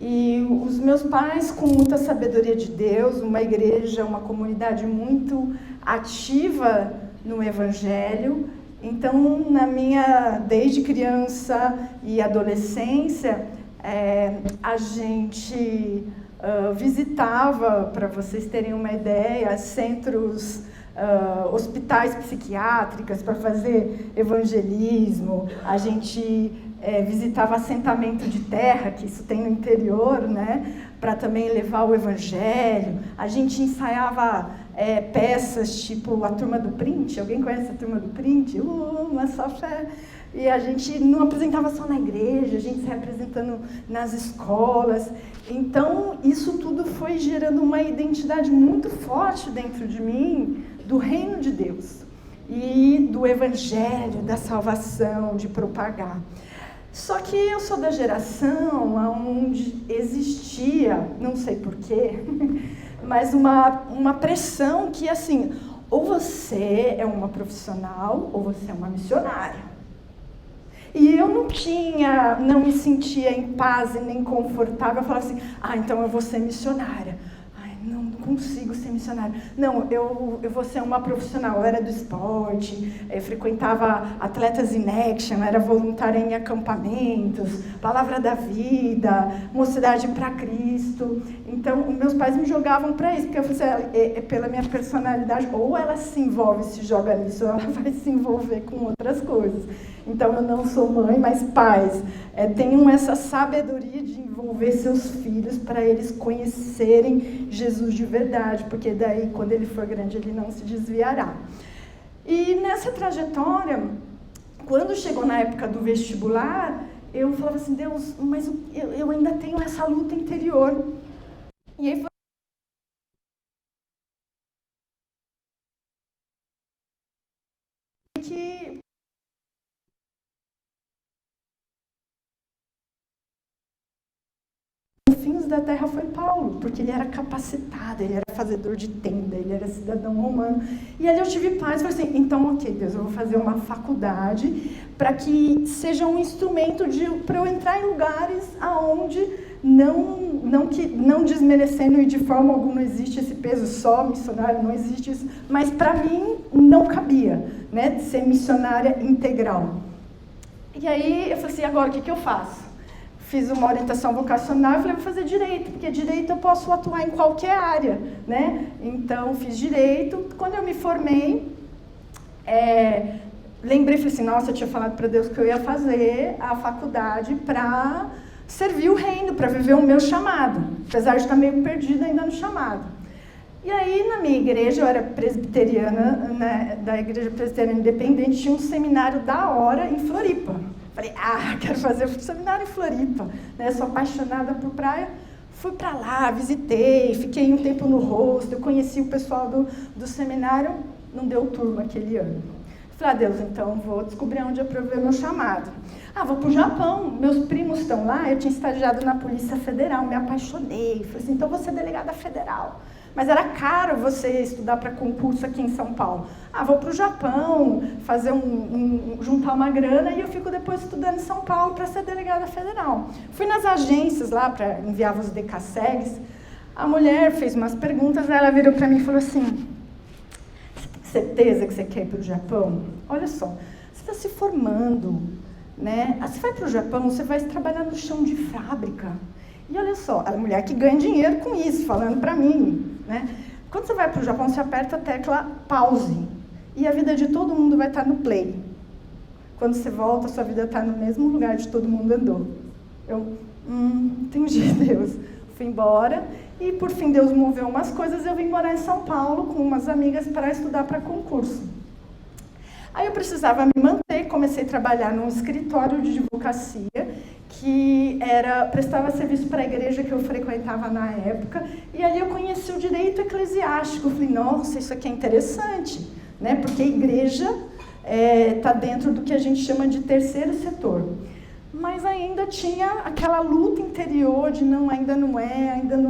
E os meus pais, com muita sabedoria de Deus, uma igreja, uma comunidade muito ativa no Evangelho. Então, desde criança e adolescência, a gente visitava, para vocês terem uma ideia, centros, hospitais psiquiátricos para fazer evangelismo. A gente visitava assentamento de terra, que isso tem no interior, né, para também levar o evangelho. A gente ensaiava peças tipo a Turma do Print. Alguém conhece a Turma do Print? Uma só fé. E a gente não apresentava só na igreja, a gente se apresentando nas escolas. Então, isso tudo foi gerando uma identidade muito forte dentro de mim do reino de Deus e do evangelho, da salvação, de propagar. Só que eu sou da geração onde existia, não sei porquê, mas uma pressão que, assim, ou você é uma profissional ou você é uma missionária. E eu não me sentia em paz e nem confortável. Eu falava assim, então eu vou ser missionária. Não consigo ser missionária. Não, eu vou ser uma profissional. Eu era do esporte, eu frequentava Atletas in Action, era voluntária em acampamentos, Palavra da Vida, Mocidade para Cristo. Então, meus pais me jogavam para isso, porque eu falei assim, pela minha personalidade, ou ela se envolve e se joga nisso, ou ela vai se envolver com outras coisas. Então, eu não sou mãe, mas pais tenham essa sabedoria de envolver seus filhos para eles conhecerem Jesus de verdade, porque daí, quando ele for grande, ele não se desviará. E nessa trajetória, quando chegou na época do vestibular, eu falava assim, Deus, mas eu ainda tenho essa luta interior. E aí foi que os fins da terra foi Paulo, porque ele era capacitado, ele era fazedor de tenda, ele era cidadão romano. E ali eu tive paz, falei assim, então ok, Deus, eu vou fazer uma faculdade para que seja um instrumento para eu entrar em lugares aonde não desmerecendo e de forma alguma não existe esse peso só missionário, não existe isso, mas para mim não cabia, né, ser missionária integral. E aí eu falei assim, agora o que eu faço? Fiz uma orientação vocacional e falei, vou fazer direito, porque direito eu posso atuar em qualquer área, né? Então, fiz direito. Quando eu me formei, lembrei, falei assim, nossa, eu tinha falado para Deus que eu ia fazer a faculdade para servir o reino, para viver o meu chamado, apesar de estar meio perdida ainda no chamado. E aí, na minha igreja, eu era presbiteriana, né, da Igreja Presbiteriana Independente, tinha um seminário da hora em Floripa. Falei, quero fazer um seminário em Floripa, né? Sou apaixonada por praia. Fui para lá, visitei, fiquei um tempo no hostel, conheci o pessoal do seminário, não deu turma aquele ano. Falei, Deus, então vou descobrir onde eu provei meu chamado. Vou para o Japão, meus primos estão lá, eu tinha estagiado na Polícia Federal, me apaixonei. Falei assim, então vou ser delegada federal. Mas era caro você estudar para concurso aqui em São Paulo. Vou para o Japão, juntar uma grana e eu fico depois estudando em São Paulo para ser delegada federal. Fui nas agências lá, enviava os DKSEGs. A mulher fez umas perguntas, ela virou para mim e falou assim, você tem certeza que você quer ir para o Japão? Olha só, você está se formando, né? Você vai para o Japão, você vai trabalhar no chão de fábrica. E olha só, a mulher que ganha dinheiro com isso, falando para mim, né? Quando você vai para o Japão, você aperta a tecla pause e a vida de todo mundo vai estar no play. Quando você volta, a sua vida está no mesmo lugar de todo mundo andou. Eu, entendi, Deus. Fui embora e, por fim, Deus moveu umas coisas. Eu vim morar em São Paulo com umas amigas para estudar para concurso. Aí eu precisava me manter, comecei a trabalhar num escritório de advocacia que prestava serviço para a igreja que eu frequentava na época, e ali eu conheci o direito eclesiástico. Eu falei, nossa, isso aqui é interessante, né? Porque a igreja está dentro do que a gente chama de terceiro setor. Mas ainda tinha aquela luta interior de ainda não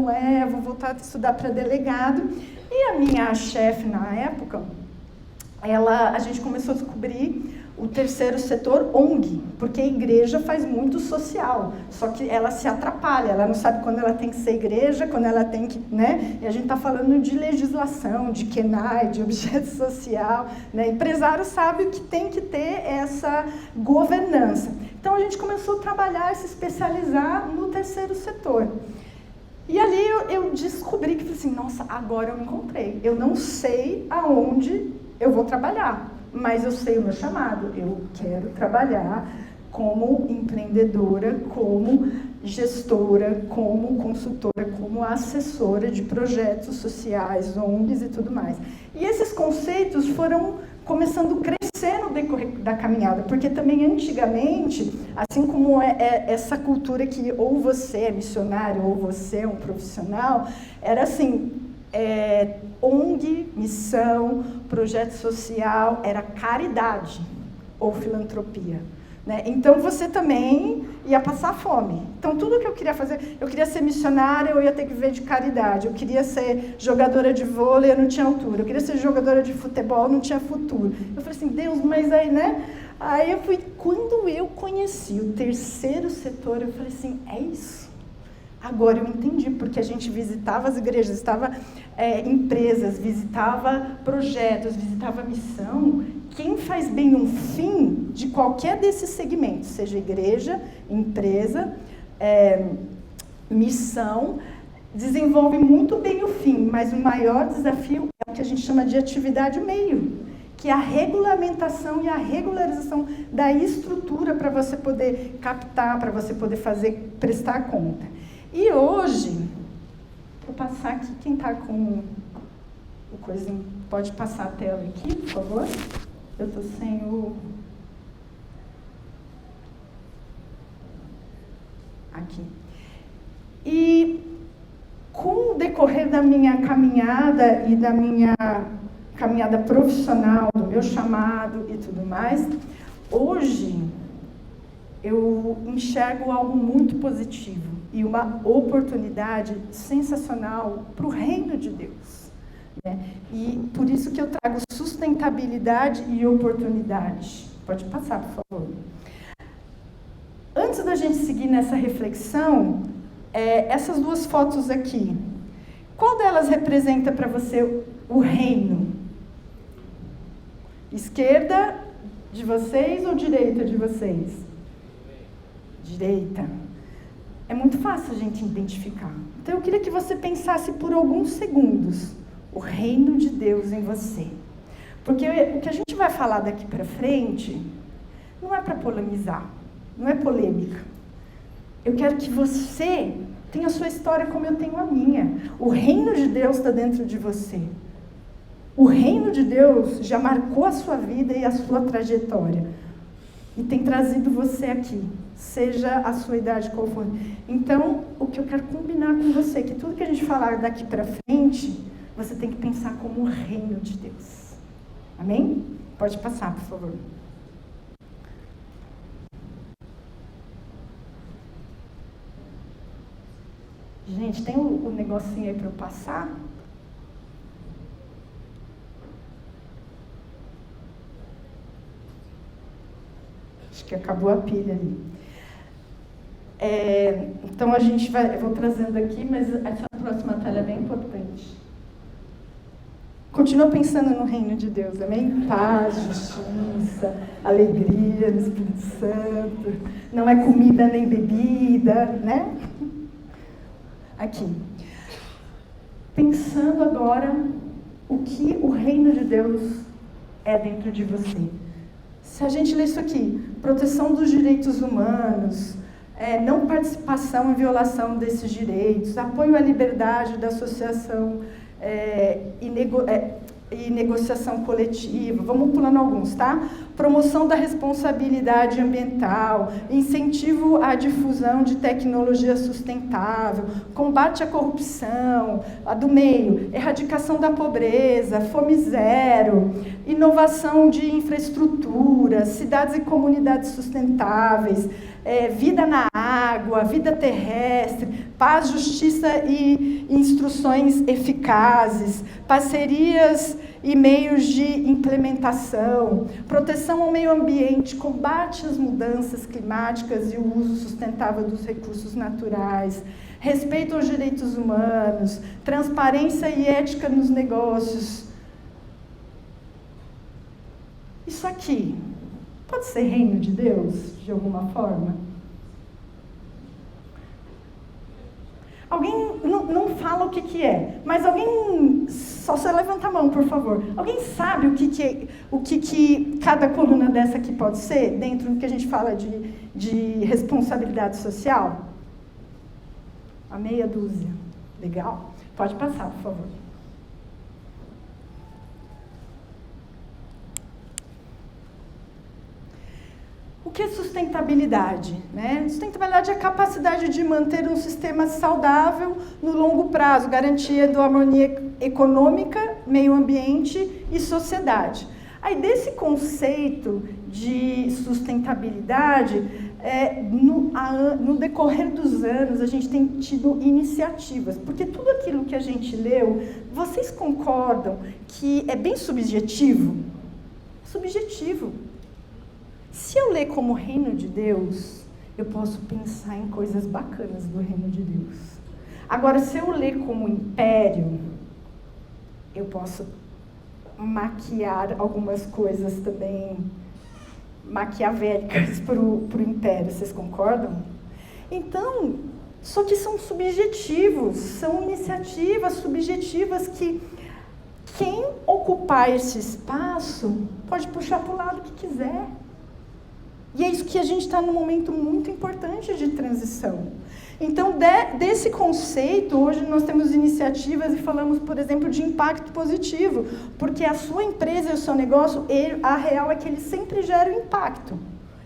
é, vou voltar a estudar para delegado. E a minha chefe na época, a gente começou a descobrir o terceiro setor ONG, porque a igreja faz muito social, só que ela se atrapalha, ela não sabe quando ela tem que ser igreja, quando ela tem que, né? E a gente está falando de legislação, de KENAI, de objeto social, né? Empresário sabe que tem que ter essa governança. Então a gente começou a trabalhar, se especializar no terceiro setor. E ali eu descobri que, assim, nossa, agora eu me encontrei. Eu não sei aonde eu vou trabalhar, mas eu sei o meu chamado. Eu quero trabalhar como empreendedora, como gestora, como consultora, como assessora de projetos sociais, ONGs e tudo mais. E esses conceitos foram começando a crescer no decorrer da caminhada, porque também antigamente, assim como é essa cultura que ou você é missionário ou você é um profissional, era assim, ONG, missão, projeto social, era caridade ou filantropia. Né? Então você também ia passar fome. Então tudo que eu queria fazer, eu queria ser missionária, eu ia ter que ver de caridade. Eu queria ser jogadora de vôlei, eu não tinha altura. Eu queria ser jogadora de futebol, eu não tinha futuro. Eu falei assim, Deus, mas aí, né? Aí eu fui, quando eu conheci o terceiro setor, eu falei assim, é isso. Agora eu entendi, porque a gente visitava as igrejas, visitava empresas, visitava projetos, visitava missão. Quem faz bem um fim de qualquer desses segmentos, seja igreja, empresa, missão, desenvolve muito bem o fim, mas o maior desafio é o que a gente chama de atividade meio, que é a regulamentação e a regularização da estrutura para você poder captar, para você poder prestar conta. E hoje, vou passar aqui, quem está com o coisinho, pode passar a tela aqui, por favor? Eu estou sem o... Aqui. E com o decorrer da minha caminhada e da minha caminhada profissional, do meu chamado e tudo mais, hoje eu enxergo algo muito positivo e uma oportunidade sensacional para o reino de Deus. Né? E por isso que eu trago sustentabilidade e oportunidade. Pode passar, por favor. Antes da gente seguir nessa reflexão, essas duas fotos aqui, qual delas representa para você o reino? Esquerda de vocês ou direita de vocês? Direita. É muito fácil a gente identificar. Então eu queria que você pensasse por alguns segundos o reino de Deus em você. Porque o que a gente vai falar daqui para frente não é para polemizar, não é polêmica. Eu quero que você tenha a sua história como eu tenho a minha. O reino de Deus está dentro de você. O reino de Deus já marcou a sua vida e a sua trajetória. E tem trazido você aqui, seja a sua idade qual for. Então, o que eu quero combinar com você, que tudo que a gente falar daqui para frente, você tem que pensar como o reino de Deus. Amém? Pode passar, por favor. Gente, tem um negocinho aí para eu passar? Acho que acabou a pilha ali. Então a gente eu vou trazendo aqui, mas essa próxima tela é bem importante. Continua pensando no reino de Deus, amém? Paz, justiça, alegria no Espírito Santo. Não é comida nem bebida, né? Aqui. Pensando agora o que o reino de Deus é dentro de você. Se a gente ler isso aqui, proteção dos direitos humanos, não participação em violação desses direitos, apoio à liberdade da associação e negociação coletiva, vamos pulando alguns, tá? Promoção da responsabilidade ambiental, incentivo à difusão de tecnologia sustentável, combate à corrupção, a do meio, erradicação da pobreza, fome zero, inovação de infraestrutura, cidades e comunidades sustentáveis, vida na água, vida terrestre, paz, justiça e instruções eficazes, parcerias e meios de implementação, proteção ao meio ambiente, combate às mudanças climáticas e o uso sustentável dos recursos naturais, respeito aos direitos humanos, transparência e ética nos negócios. Isso aqui pode ser reino de Deus, de alguma forma? Alguém não fala o que é, mas alguém, só você levanta a mão, por favor. Alguém sabe o que cada coluna dessa aqui pode ser, dentro do que a gente fala de responsabilidade social? A meia dúzia. Legal? Pode passar, por favor. O que é sustentabilidade? Né? Sustentabilidade é a capacidade de manter um sistema saudável no longo prazo, garantia da harmonia econômica, meio ambiente e sociedade. Aí, desse conceito de sustentabilidade, no decorrer dos anos, a gente tem tido iniciativas, porque tudo aquilo que a gente leu, vocês concordam que é bem subjetivo? Subjetivo. Se eu ler como reino de Deus, eu posso pensar em coisas bacanas do reino de Deus. Agora, se eu ler como império, eu posso maquiar algumas coisas também maquiavélicas para o império, vocês concordam? Então, só que são subjetivos, são iniciativas subjetivas que quem ocupar esse espaço pode puxar para o lado que quiser. E é isso que a gente está num momento muito importante de transição. Então, desse conceito, hoje nós temos iniciativas e falamos, por exemplo, de impacto positivo, porque a sua empresa e o seu negócio, a real é que ele sempre gera um impacto.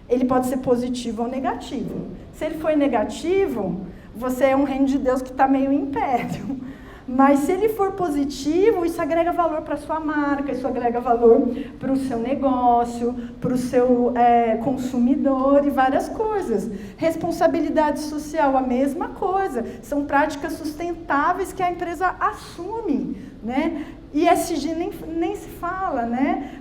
Ele pode ser positivo ou negativo. Se ele for negativo, você é um reino de Deus que está meio império. Mas se ele for positivo, isso agrega valor para a sua marca, isso agrega valor para o seu negócio, para o seu consumidor e várias coisas. Responsabilidade social, a mesma coisa. São práticas sustentáveis que a empresa assume, né? ESG nem se fala, né?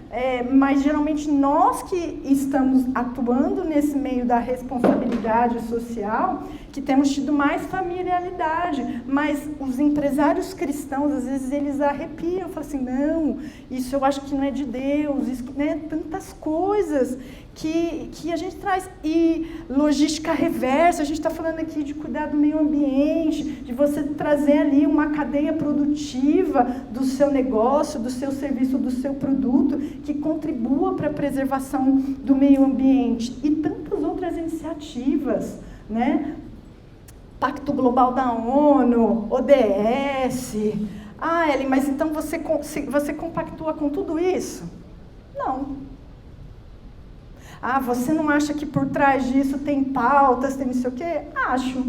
Mas geralmente nós que estamos atuando nesse meio da responsabilidade social, que temos tido mais familiaridade, mas os empresários cristãos, às vezes, eles arrepiam, falam assim, não, isso eu acho que não é de Deus, isso, né? Tantas coisas que a gente traz. E logística reversa, a gente está falando aqui de cuidar do meio ambiente, de você trazer ali uma cadeia produtiva do seu negócio, do seu serviço, do seu produto, que contribua para a preservação do meio ambiente. E tantas outras iniciativas, né? Pacto Global da ONU, ODS. Ah, Ellen, mas então você compactua com tudo isso? Não. Ah, você não acha que por trás disso tem pautas, tem não sei o quê? Acho.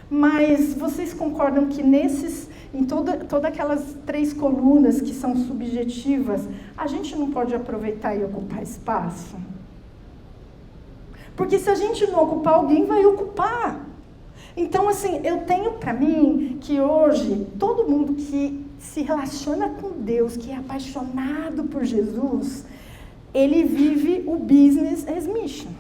Mas vocês concordam que em todas aquelas 3 colunas que são subjetivas, a gente não pode aproveitar e ocupar espaço? Porque se a gente não ocupar, alguém vai ocupar. Então, assim, eu tenho para mim que hoje, todo mundo que se relaciona com Deus, que é apaixonado por Jesus, ele vive o business as mission.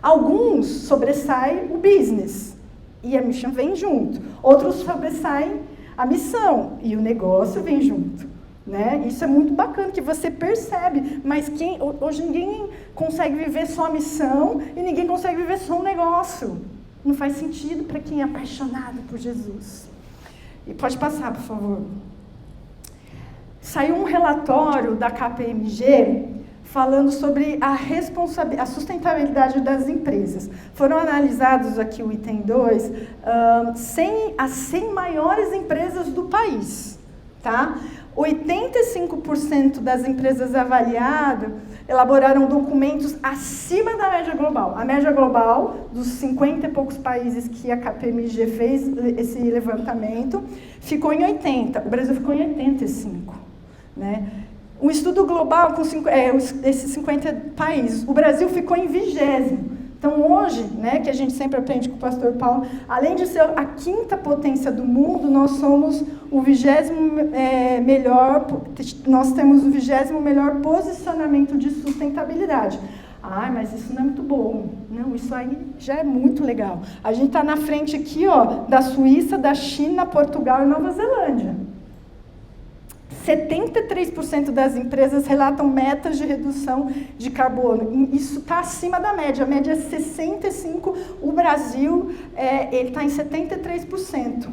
Alguns sobressaem o business, e a mission vem junto. Outros sobressaem a missão, e o negócio vem junto. Né? Isso é muito bacana, que você percebe, mas hoje ninguém consegue viver só a missão e ninguém consegue viver só um negócio. Não faz sentido para quem é apaixonado por Jesus. E pode passar, por favor. Saiu um relatório da KPMG falando sobre a sustentabilidade das empresas. Foram analisados aqui o item 2, as 100 maiores empresas do país, tá? 85% das empresas avaliadas elaboraram documentos acima da média global. A média global, dos 50 e poucos países que a KPMG fez esse levantamento, ficou em 80. O Brasil ficou em 85. Né? Um estudo global com esses 50 países. O Brasil ficou em 20º. Então, hoje, né, que a gente sempre aprende com o pastor Paulo, além de ser a 5ª potência do mundo, nós somos o 20º melhor, nós temos o 20º melhor posicionamento de sustentabilidade. Ah, mas isso não é muito bom. Não, isso aí já é muito legal. A gente está na frente aqui, ó, da Suíça, da China, Portugal e Nova Zelândia. 73% das empresas relatam metas de redução de carbono. Isso está acima da média. A média é 65%. O Brasil ele está em 73%.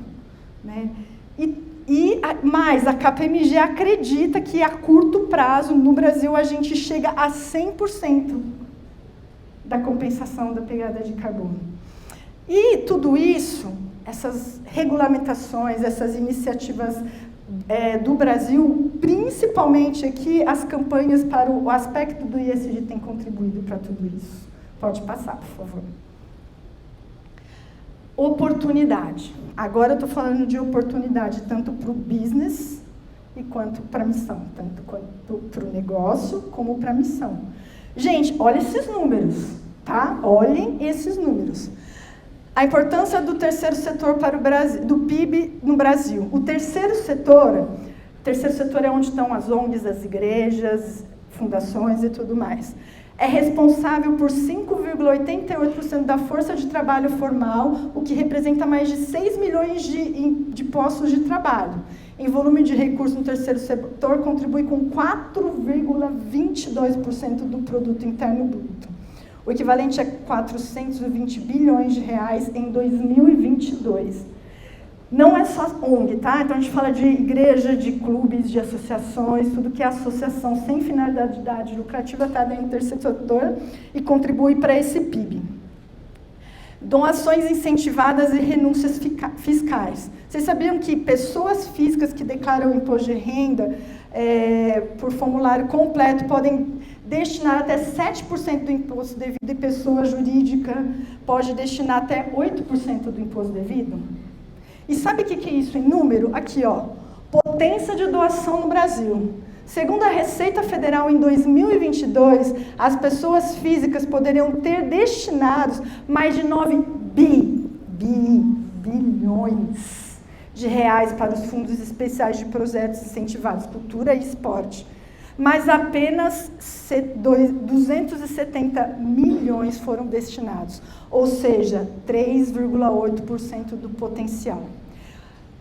Né? Mais, a KPMG acredita que a curto prazo, no Brasil, a gente chega a 100% da compensação da pegada de carbono. E tudo isso, essas regulamentações, essas iniciativas do Brasil, principalmente aqui, as campanhas para o aspecto do ESG têm contribuído para tudo isso. Pode passar, por favor. Oportunidade. Agora eu estou falando de oportunidade tanto para o business e quanto para a missão. Tanto quanto para o negócio, como para a missão. Gente, olha esses números, tá? Olhem esses números. A importância do terceiro setor para o Brasil, do PIB no Brasil. O terceiro setor é onde estão as ONGs, as igrejas, fundações e tudo mais. É responsável por 5,88% da força de trabalho formal, o que representa mais de 6 milhões de postos de trabalho. Em volume de recursos no terceiro setor, contribui com 4,22% do produto interno bruto. O equivalente a 420 bilhões de reais em 2022. Não é só ONG, tá? Então a gente fala de igreja, de clubes, de associações, tudo que é associação sem finalidade lucrativa está dentro do terceiro setor e contribui para esse PIB. Doações incentivadas e renúncias fiscais. Vocês sabiam que pessoas físicas que declaram imposto de renda por formulário completo podem destinar até 7% do imposto devido e pessoa jurídica pode destinar até 8% do imposto devido? E sabe o que é isso em número? Aqui, ó, potência de doação no Brasil. Segundo a Receita Federal, em 2022, as pessoas físicas poderiam ter destinados mais de 9 bilhões de reais para os fundos especiais de projetos incentivados, cultura e esporte. Mas apenas 270 milhões foram destinados, ou seja, 3,8% do potencial.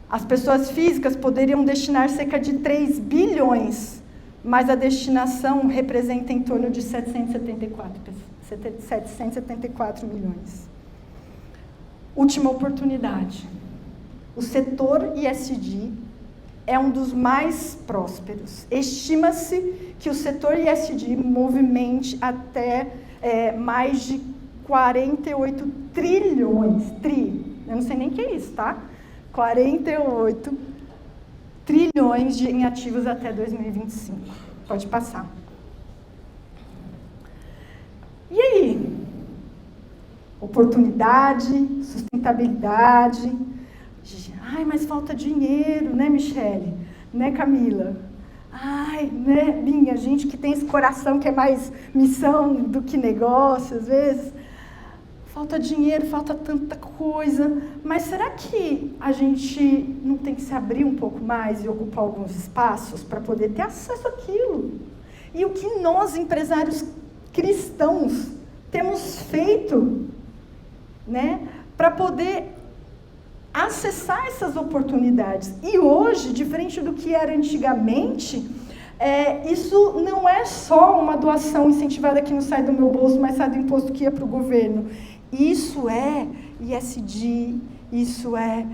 As pessoas físicas poderiam destinar cerca de 3 bilhões, mas a destinação representa em torno de 774 milhões. Última oportunidade. O setor ESG é um dos mais prósperos. Estima-se que o setor ESG movimente até mais de 48 trilhões. Eu não sei nem o que é isso, tá? 48 trilhões em ativos até 2025. Pode passar. E aí? Oportunidade, sustentabilidade. Ai, mas falta dinheiro, né, Michele? Né, Camila? Ai, né, Binha, gente que tem esse coração que é mais missão do que negócio, às vezes. Falta dinheiro, falta tanta coisa. Mas será que a gente não tem que se abrir um pouco mais e ocupar alguns espaços para poder ter acesso àquilo? E o que nós, empresários cristãos, temos feito, né, para poder acessar essas oportunidades? E hoje, diferente do que era antigamente, isso não é só uma doação incentivada que não sai do meu bolso, mas sai do imposto que ia para o governo. Isso é ESG, isso é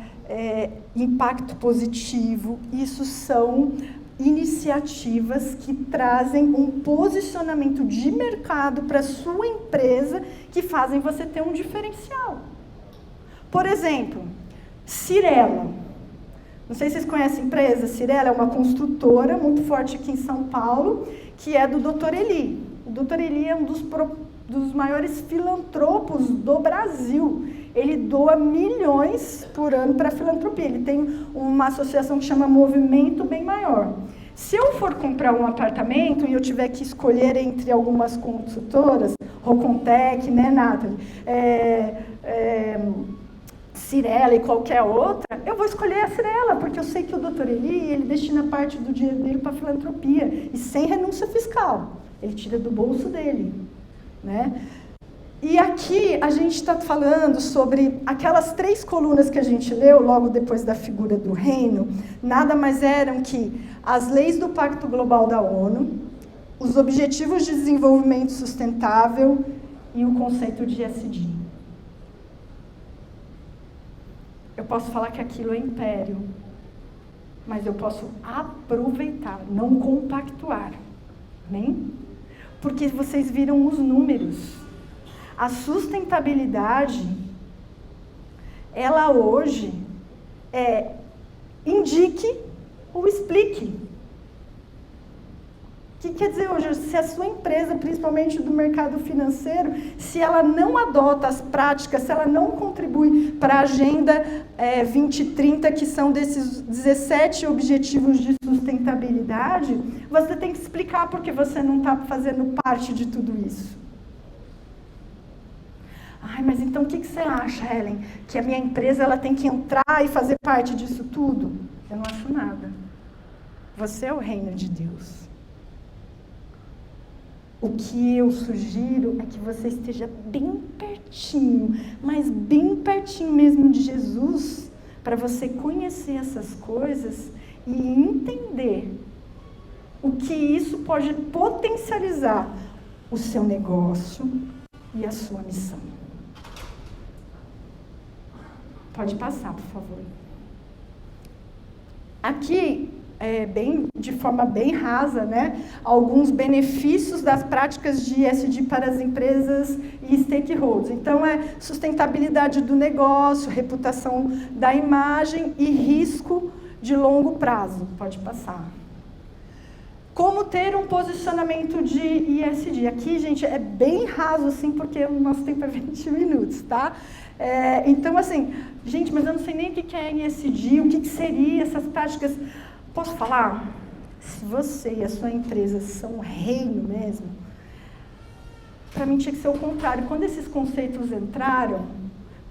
impacto positivo, isso são iniciativas que trazem um posicionamento de mercado para a sua empresa que fazem você ter um diferencial. Por exemplo, Cyrela. Não sei se vocês conhecem a empresa. Cyrela é uma construtora muito forte aqui em São Paulo, que é do Dr. Eli. O Dr. Eli é um dos maiores filantropos do Brasil. Ele doa milhões por ano para filantropia. Ele tem uma associação que chama Movimento Bem Maior. Se eu for comprar um apartamento e eu tiver que escolher entre algumas consultoras, Rocontec, né, Nathalie, Cirela e qualquer outra, eu vou escolher a Cirela, porque eu sei que o Dr. Eli, ele destina parte do dinheiro dele para filantropia, e sem renúncia fiscal. Ele tira do bolso dele, né? E aqui a gente está falando sobre aquelas 3 colunas que a gente leu logo depois da figura do reino, nada mais eram que as leis do Pacto Global da ONU, os Objetivos de Desenvolvimento Sustentável e o conceito de ESG. Eu posso falar que aquilo é império, mas eu posso aproveitar, não compactuar, nem? Porque vocês viram os números. A sustentabilidade, ela hoje indique ou explique. O que quer dizer hoje? Se a sua empresa, principalmente do mercado financeiro, se ela não adota as práticas, se ela não contribui para a Agenda 2030, que são desses 17 objetivos de sustentabilidade, você tem que explicar porque você não está fazendo parte de tudo isso. Ai, mas então o que você acha, Helen? Que a minha empresa ela tem que entrar e fazer parte disso tudo? Eu não acho nada. Você é o reino de Deus. O que eu sugiro é que você esteja bem pertinho, mas bem pertinho mesmo de Jesus, para você conhecer essas coisas e entender o que isso pode potencializar o seu negócio e a sua missão. Pode passar, por favor. Aqui, de forma bem rasa, né, alguns benefícios das práticas de ESG para as empresas e stakeholders. Então, sustentabilidade do negócio, reputação da imagem e risco de longo prazo. Pode passar. Como ter um posicionamento de ESG? Aqui, gente, é bem raso, assim, porque o nosso tempo é 20 minutos, tá? Então, assim, gente, mas eu não sei nem o que é ESG, o que seria essas práticas. Posso falar? Se você e a sua empresa são reino mesmo, para mim tinha que ser o contrário. Quando esses conceitos entraram,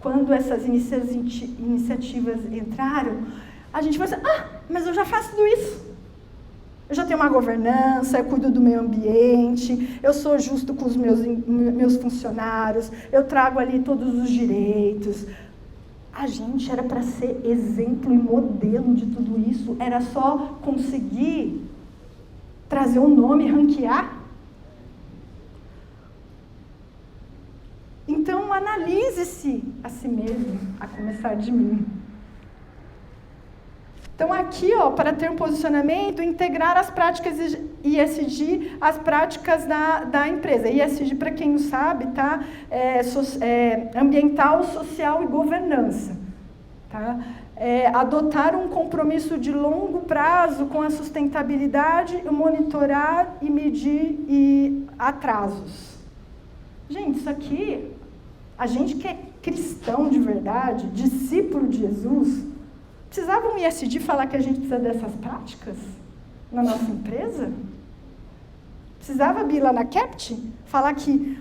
quando essas iniciativas entraram, a gente vai dizer, mas eu já faço tudo isso. Eu já tenho uma governança, eu cuido do meio ambiente, eu sou justo com os meus funcionários, eu trago ali todos os direitos. A gente era para ser exemplo e modelo de tudo isso, era só conseguir trazer um nome, ranquear. Então, analise-se a si mesmo, a começar de mim. Então, aqui, para ter um posicionamento, integrar as práticas ESG às práticas da empresa. ESG, para quem não sabe, tá? Ambiental, social e governança. Tá? Adotar um compromisso de longo prazo com a sustentabilidade, monitorar e medir atrasos. Gente, isso aqui, a gente que é cristão de verdade, discípulo de Jesus, precisava um ESG falar que a gente precisa dessas práticas na nossa empresa? Precisava vir lá na Capt falar que,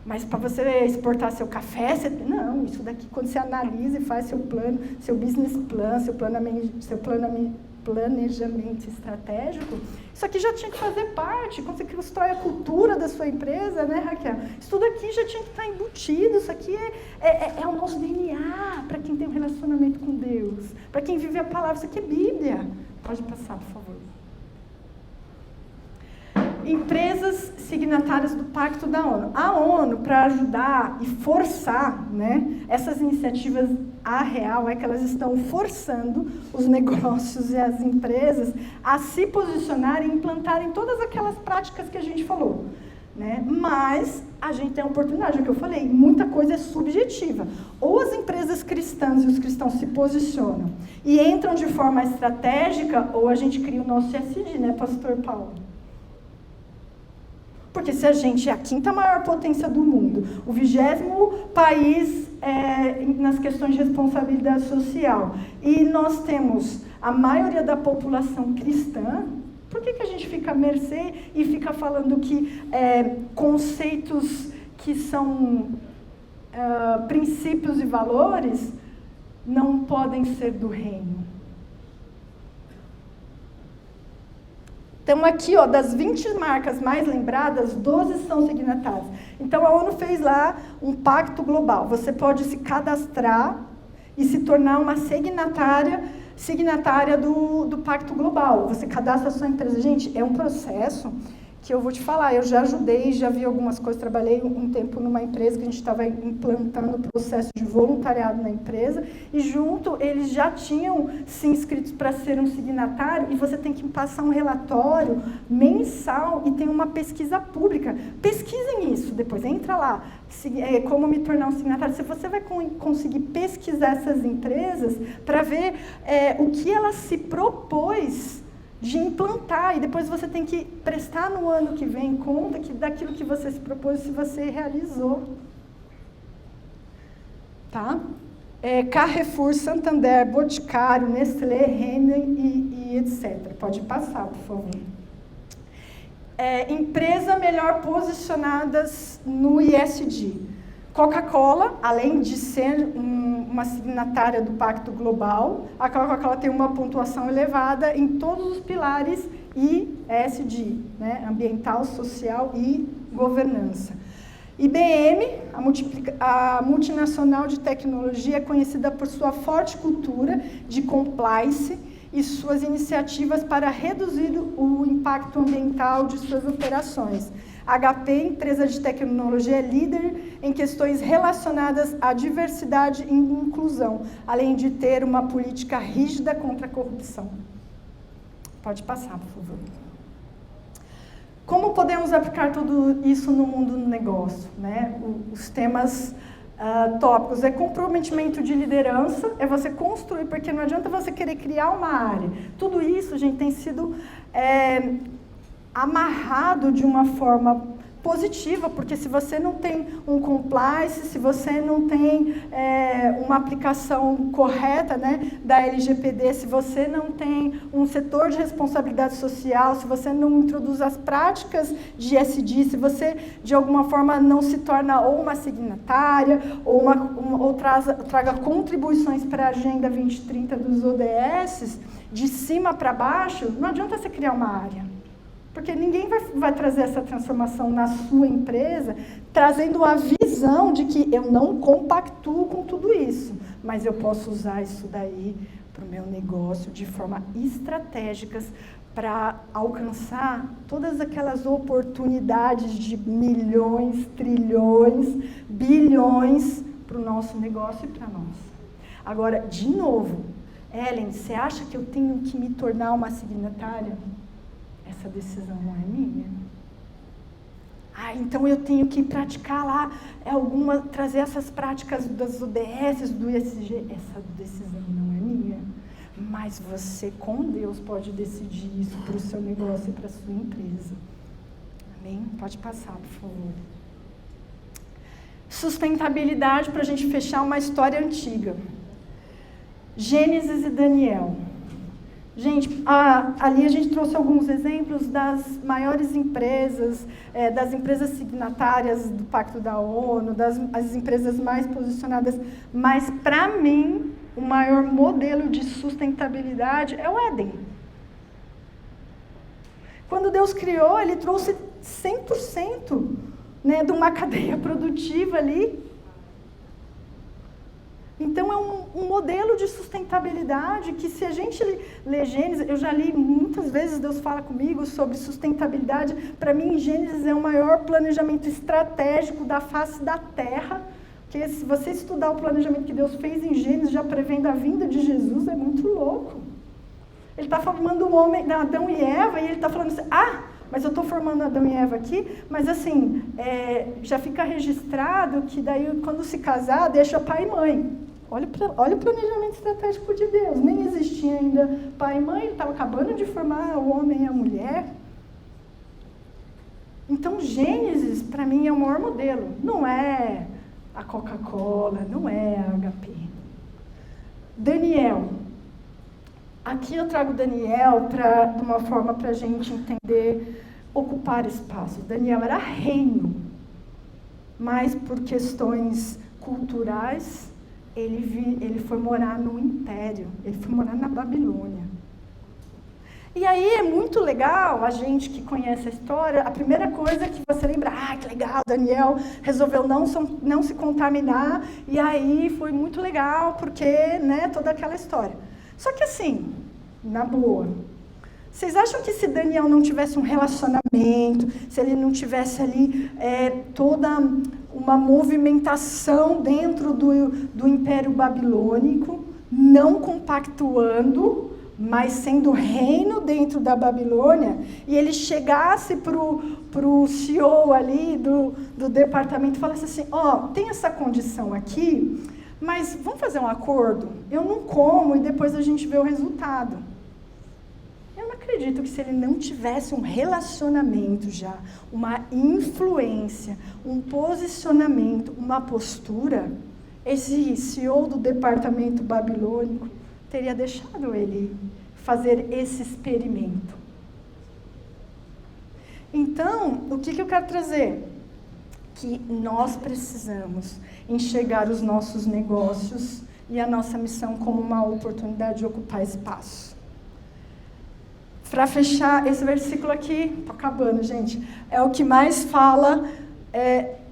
mas para você exportar seu café, não, isso daqui quando você analisa e faz seu plano, seu business plan, seu planejamento estratégico, isso aqui já tinha que fazer parte, quando você constrói a cultura da sua empresa, né, Raquel? Isso tudo aqui já tinha que estar embutido, isso aqui é o nosso DNA, para quem tem um relacionamento com Deus, para quem vive a palavra, isso aqui é Bíblia. Pode passar, por favor. Empresas signatárias do Pacto da ONU. A ONU, para ajudar e forçar, né, essas iniciativas, a real é que elas estão forçando os negócios e as empresas a se posicionarem e implantarem todas aquelas práticas que a gente falou. Né? Mas a gente tem a oportunidade, é o que eu falei, muita coisa é subjetiva. Ou as empresas cristãs e os cristãos se posicionam e entram de forma estratégica, ou a gente cria o nosso ESG, né, Pastor Paulo? Porque se a gente é a 5ª maior potência do mundo, o 20º país nas questões de responsabilidade social. E nós temos a maioria da população cristã. Por que a gente fica à mercê e fica falando que conceitos que são princípios e valores não podem ser do reino? Então, aqui, das 20 marcas mais lembradas, 12 são signatárias. Então, a ONU fez lá um pacto global. Você pode se cadastrar e se tornar uma signatária do Pacto Global. Você cadastra a sua empresa. Gente, é um processo que eu vou te falar, eu já ajudei, já vi algumas coisas, trabalhei um tempo numa empresa que a gente estava implantando o processo de voluntariado na empresa, e junto eles já tinham se inscritos para ser um signatário, e você tem que passar um relatório mensal e tem uma pesquisa pública. Pesquisem isso depois, entra lá, como me tornar um signatário. Se você vai conseguir pesquisar essas empresas para ver o que elas se propôs de implantar, e depois você tem que prestar no ano que vem conta daquilo que você se propôs, se você realizou. Tá? Carrefour, Santander, Boticário, Nestlé, Renner e etc. Pode passar, por favor. Empresa melhor posicionadas no ISD. Coca-Cola, além de ser uma signatária do Pacto Global, a Coca-Cola tem uma pontuação elevada em todos os pilares ESG, né? Ambiental, social e governança. IBM, a multinacional de tecnologia, é conhecida por sua forte cultura de compliance e suas iniciativas para reduzir o impacto ambiental de suas operações. HP, empresa de tecnologia, é líder em questões relacionadas à diversidade e inclusão, além de ter uma política rígida contra a corrupção. Pode passar, por favor. Como podemos aplicar tudo isso no mundo do negócio, né? Os temas tópicos é comprometimento de liderança, é você construir, porque não adianta você querer criar uma área. Tudo isso, gente, tem sido amarrado de uma forma positiva, porque se você não tem um compliance, se você não tem uma aplicação correta, né, da LGPD, se você não tem um setor de responsabilidade social, se você não introduz as práticas de ESG, se você de alguma forma não se torna ou uma signatária ou traga contribuições para a Agenda 2030 dos ODS, de cima para baixo, não adianta você criar uma área. Porque ninguém vai trazer essa transformação na sua empresa, trazendo a visão de que eu não compactuo com tudo isso, mas eu posso usar isso daí para o meu negócio de forma estratégica para alcançar todas aquelas oportunidades de milhões, trilhões, bilhões para o nosso negócio e para nós. Agora, de novo, Ellen, você acha que eu tenho que me tornar uma signatária? Essa decisão não é minha. Então eu tenho que praticar lá, trazer essas práticas das ODS, do ESG. Essa decisão não é minha. Mas você, com Deus, pode decidir isso para o seu negócio e para a sua empresa. Amém? Pode passar, por favor. Sustentabilidade, para a gente fechar uma história antiga. Gênesis e Daniel. Gente, ali a gente trouxe alguns exemplos das maiores empresas, das empresas signatárias do Pacto da ONU, as empresas mais posicionadas, mas para mim, o maior modelo de sustentabilidade é o Éden. Quando Deus criou, Ele trouxe 100%, né, de uma cadeia produtiva ali. Então, é um modelo de sustentabilidade que, se a gente lê Gênesis, eu já li muitas vezes, Deus fala comigo sobre sustentabilidade. Para mim, Gênesis é o maior planejamento estratégico da face da Terra, porque se você estudar o planejamento que Deus fez em Gênesis, já prevendo a vinda de Jesus, é muito louco. Ele está formando o homem, Adão e Eva, e ele está falando assim, mas eu estou formando Adão e Eva aqui, mas assim, já fica registrado que daí, quando se casar, deixa pai e mãe. Olha o planejamento estratégico de Deus. Nem existia ainda pai e mãe, ele estava acabando de formar o homem e a mulher. Então, Gênesis, para mim, é o maior modelo. Não é a Coca-Cola, não é a HP. Daniel. Aqui eu trago Daniel de uma forma para a gente entender ocupar espaço. Daniel era reino, mas por questões culturais, ele foi morar no império, ele foi morar na Babilônia. E aí é muito legal, a gente que conhece a história, a primeira coisa que você lembra, que legal, Daniel resolveu não se contaminar, e aí foi muito legal, porque, né, toda aquela história. Só que assim, na boa, vocês acham que se Daniel não tivesse um relacionamento, se ele não tivesse ali toda uma movimentação dentro do Império Babilônico, não compactuando, mas sendo reino dentro da Babilônia, e ele chegasse para o CEO ali do departamento e falasse assim, tem essa condição aqui, mas vamos fazer um acordo? Eu não como e depois a gente vê o resultado. Eu não acredito que se ele não tivesse um relacionamento já, uma influência, um posicionamento, uma postura, esse CEO do departamento babilônico teria deixado ele fazer esse experimento. Então, o que eu quero trazer? Que nós precisamos enxergar os nossos negócios e a nossa missão como uma oportunidade de ocupar espaço. Para fechar, esse versículo aqui, estou acabando, gente, é o que mais fala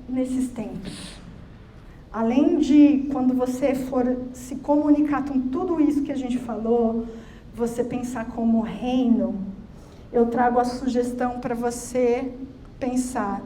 nesses tempos. Além de, quando você for se comunicar com tudo isso que a gente falou, você pensar como reino, eu trago a sugestão para você pensar,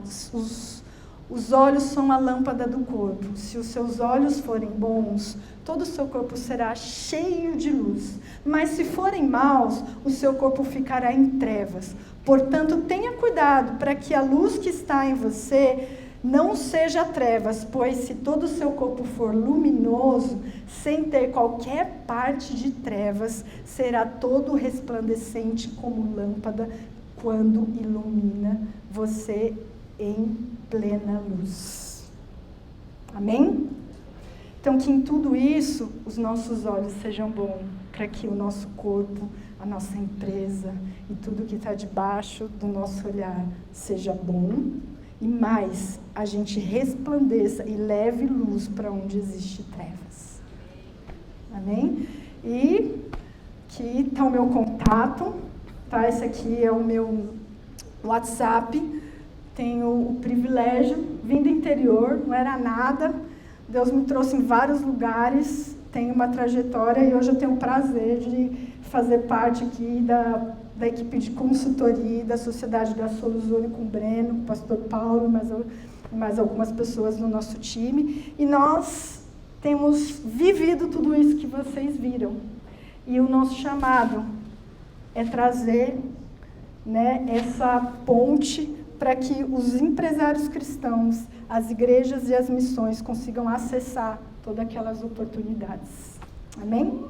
os olhos são a lâmpada do corpo. Se os seus olhos forem bons, todo o seu corpo será cheio de luz. Mas se forem maus, o seu corpo ficará em trevas. Portanto, tenha cuidado para que a luz que está em você não seja trevas, pois se todo o seu corpo for luminoso, sem ter qualquer parte de trevas, será todo resplandecente como lâmpada quando ilumina você em plena luz. Amém? Então, que em tudo isso, os nossos olhos sejam bons, para que o nosso corpo, a nossa empresa e tudo que está debaixo do nosso olhar seja bom. E mais, a gente resplandeça e leve luz para onde existe trevas. Amém? E aqui está o meu contato, tá? Esse aqui é o meu WhatsApp. Tenho o privilégio, vim do interior, não era nada. Deus me trouxe em vários lugares, tenho uma trajetória e hoje eu tenho o prazer de fazer parte aqui da equipe de consultoria da Sociedade da Soluzone com o Breno, com o pastor Paulo, mais algumas pessoas no nosso time. E nós temos vivido tudo isso que vocês viram. E o nosso chamado é trazer, né, essa ponte para que os empresários cristãos, as igrejas e as missões consigam acessar todas aquelas oportunidades. Amém?